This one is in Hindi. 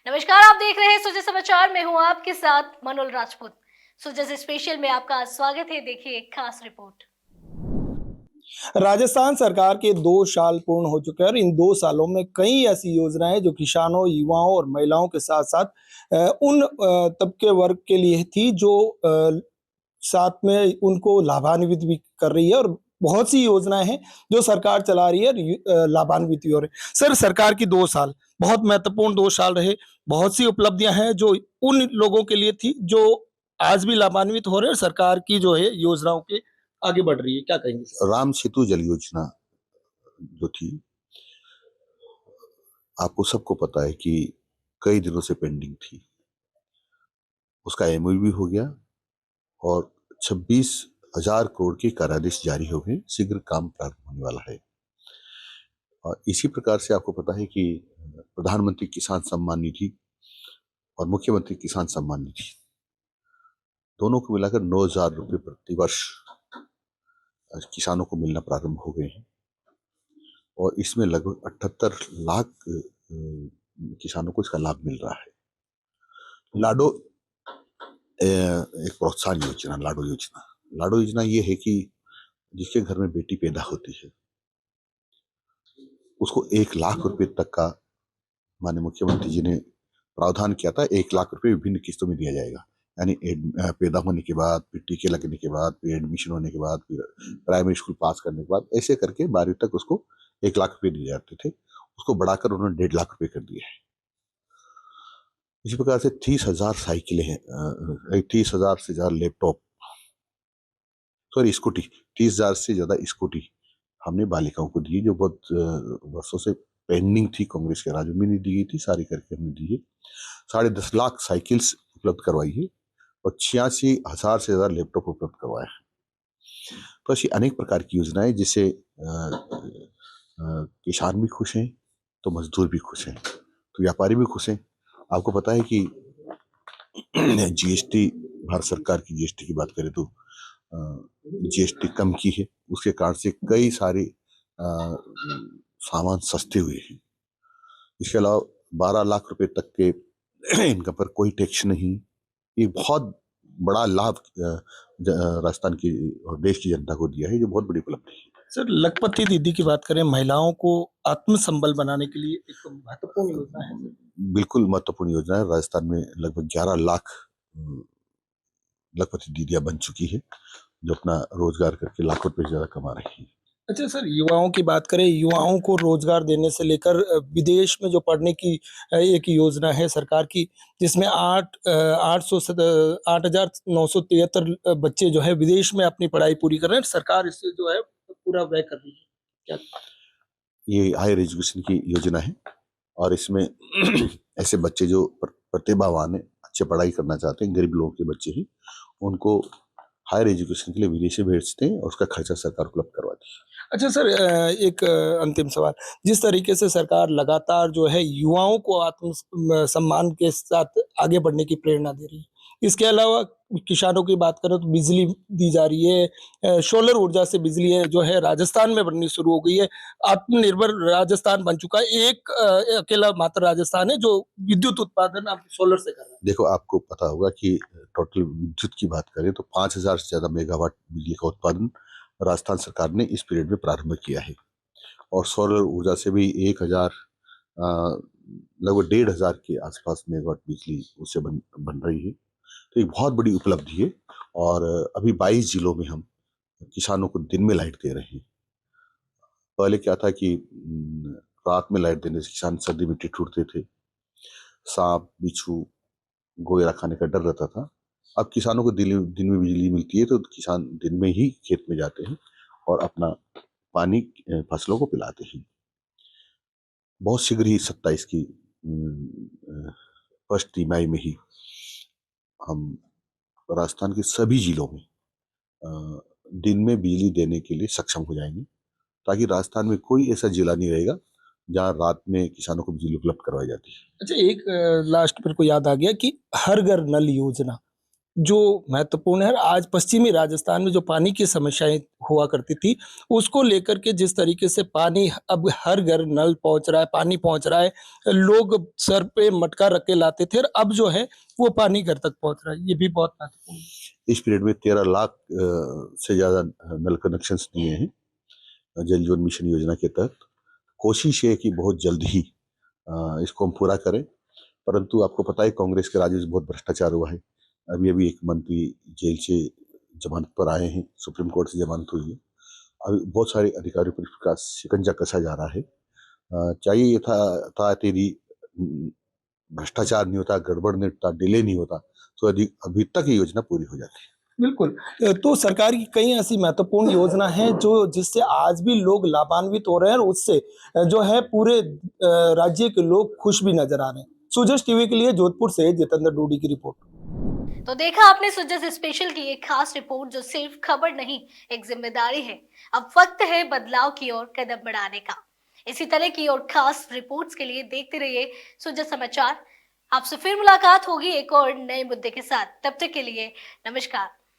नमस्कार, आप देख रहे हैं सुजय समाचार। मैं हूं आपके साथ मनोल राजपूत। सुजय स्पेशल में आपका स्वागत है। देखिए एक खास रिपोर्ट। राजस्थान सरकार के 2 साल पूर्ण हो चुके हैं और इन 2 सालों में कई ऐसी योजनाएं जो किसानों, युवाओं और महिलाओं के साथ साथ उन तबके वर्ग के लिए थी जो साथ में उनको लाभान्वित भी कर रही है और बहुत सी योजनाएं हैं जो सरकार चला रही है और लाभान्वित भी हो रहे हैं। सर, सरकार की 2 साल बहुत महत्वपूर्ण 2 साल रहे। बहुत सी उपलब्धियां हैं जो उन लोगों के लिए थी जो आज भी लाभान्वित हो रहे हैं और सरकार की जो है योजनाओं के आगे बढ़ रही है। क्या कहेंगे सर? राम सेतु जल योजना जो थी, आपको सबको पता है कि कई दिनों से पेंडिंग थी। उसका एमओयू भी हो गया और 26,000 करोड़ के करारदास जारी हो गए। शीघ्र काम प्रारंभ होने वाला है। और इसी प्रकार से आपको पता है कि प्रधानमंत्री किसान सम्मान निधि और मुख्यमंत्री किसान सम्मान निधि दोनों को मिलाकर 9,000 रुपये प्रति वर्ष किसानों को मिलना प्रारंभ हो गए हैं। और इसमें लगभग 78 लाख किसानों को इसका लाभ मिल रहा है। लाडो एक प्रोत्साहन योजना, लाडो योजना ये है कि जिसके घर में बेटी पैदा होती है उसको 1 लाख रुपए तक का माननीय मुख्यमंत्री जी ने प्रावधान किया था। 1 लाख रुपए विभिन्न किस्तों में दिया जाएगा, यानी पैदा होने के बाद, फिर टीके लगने के बाद, फिर एडमिशन होने के बाद, फिर प्राइमरी स्कूल पास करने के बाद, ऐसे करके 12वीं तक उसको 1 लाख रुपए दिए जाते थे। उसको बढ़ाकर उन्होंने 1.5 लाख रुपए कर दिए हैं। इसी प्रकार से 30,000 साइकिलें हैं, 30,000 से ज्यादा लैपटॉप, सॉरी स्कूटी, 30,000 से ज्यादा स्कूटी हमने बालिकाओं को दी, जो बहुत वर्षों से पेंडिंग थी। कांग्रेस के राज में नहीं दी गई थी, सारी करके हमने दी है। 10.5 लाख साइकिल्स उपलब्ध करवाई है और 86,000 से ज्यादा लैपटॉप उपलब्ध करवाया है। तो ऐसी अनेक प्रकार की योजनाएं जिससे किसान भी खुश हैं, तो मजदूर भी खुश हैं, तो व्यापारी भी खुश हैं। आपको पता है कि जीएसटी, भारत सरकार की जीएसटी की बात करें तो जीएसटी कम की है, उसके कारण से कई सारे सामान सस्ते हुए हैं। इसके अलावा 12 लाख रुपए तक के इनकम पर कोई टैक्स नहीं। ये बहुत बड़ा लाभ राजस्थान की और देश की जनता को दिया है, जो बहुत बड़ी उपलब्धि है। सर, लखपति दीदी की बात करें, महिलाओं को आत्मसंबल बनाने के लिए एक महत्वपूर्ण योजना है। बिल्कुल महत्वपूर्ण योजना है। राजस्थान में लगभग 11 लाख लखपति दीदियां बन चुकी है, जो अपना रोजगार करके लाखों रुपए से ज्यादा कमा रही है। अच्छा सर, युवाओं की बात करें, युवाओं को रोजगार देने से लेकर विदेश में जो पढ़ने की एक योजना है सरकार की, जिसमें 8,973 बच्चे जो है विदेश में अपनी पढ़ाई पूरी कर रहे हैं। सरकार इससे जो है पूरा व्यय कर रही है। क्या? ये हायर एजुकेशन की योजना है और इसमें ऐसे बच्चे जो प्रतिभावान है, अच्छे पढ़ाई करना चाहते हैं, गरीब लोगों के बच्चे ही, उनको हायर एजुकेशन के लिए विदेश भेजते हैं और उसका खर्चा सरकार उपलब्ध करवाती है। अच्छा सर, एक अंतिम सवाल। जिस तरीके से सरकार लगातार जो है युवाओं को आत्म सम्मान के साथ आगे बढ़ने की प्रेरणा दे रही है, इसके अलावा किसानों की बात करें तो बिजली दी जा रही है, सोलर ऊर्जा से बिजली है जो है राजस्थान में बननी शुरू हो गई है। आत्मनिर्भर राजस्थान बन चुका है। एक अकेला मात्र राजस्थान है जो विद्युत उत्पादन अब सोलर से कर रहा है। देखो, आपको पता होगा कि टोटल विद्युत की बात करें तो 5,000 से ज्यादा मेगावाट बिजली का उत्पादन राजस्थान सरकार ने इस पीरियड में प्रारंभ किया है। और सौर ऊर्जा से भी 1,000 लगभग 1,500 के आसपास मेगावाट बिजली उससे बन रही है। तो एक बहुत बड़ी उपलब्धि है। और अभी 22 जिलों में हम किसानों को दिन में लाइट दे रहे हैं। पहले क्या था कि रात में लाइट देने से किसान सर्दी में ठिठुरते थे, सांप, बिच्छू, गोएरा खाने का डर रहता था। अब किसानों को दिन में बिजली मिलती है तो किसान दिन में ही खेत में जाते हैं और अपना पानी फसलों को पिलाते हैं। बहुत शीघ्र ही 27 की फर्स्ट तिमाही में ही हम राजस्थान के सभी जिलों में दिन में बिजली देने के लिए सक्षम हो जाएंगे, ताकि राजस्थान में कोई ऐसा जिला नहीं रहेगा जहां रात में किसानों को बिजली उपलब्ध करवाई जाती है। अच्छा, एक लास्ट मेरे को याद आ गया कि हर घर नल योजना, जो महत्वपूर्ण है। आज पश्चिमी राजस्थान में जो पानी की समस्याएं हुआ करती थी, उसको लेकर के जिस तरीके से पानी अब हर घर नल पहुंच रहा है, पानी पहुंच रहा है, लोग सर पे मटका रख के लाते थे और अब जो है वो पानी घर तक पहुंच रहा है, ये भी बहुत महत्वपूर्ण है। इस पीरियड में 13 लाख से ज़्यादा नल कनेक्शंस दिए हैं जल जीवन मिशन योजना के तहत। कोशिश है कि बहुत जल्द ही इसको हम पूरा करें, परंतु आपको पता है कांग्रेस के राज में बहुत भ्रष्टाचार हुआ है। अभी अभी एक मंत्री जेल से जमानत पर आए हैं, सुप्रीम कोर्ट से जमानत हुई है। अभी बहुत सारे अधिकारियों पर इसका शिकंजा कसा जा रहा है। चाहिए ये था तेरी भ्रष्टाचार नहीं होता, गड़बड़ नहीं होता, डिले नहीं होता, तो अभी तक ये योजना पूरी हो जाती। बिल्कुल। तो सरकार की कई ऐसी महत्वपूर्ण योजना है जो जिससे आज भी लोग लाभान्वित हो रहे हैं और उससे जो है पूरे राज्य के लोग खुश भी नजर आ रहे हैं। सुजस टीवी के लिए जोधपुर से जितेंद्र डूडी की रिपोर्ट। तो देखा आपने सुजस स्पेशल की एक खास रिपोर्ट जो सिर्फ खबर नहीं, एक जिम्मेदारी है। अब वक्त है बदलाव की ओर कदम बढ़ाने का। इसी तरह की और खास रिपोर्ट्स के लिए देखते रहिए सुजस समाचार। आपसे फिर मुलाकात होगी एक और नए मुद्दे के साथ। तब तक के लिए नमस्कार।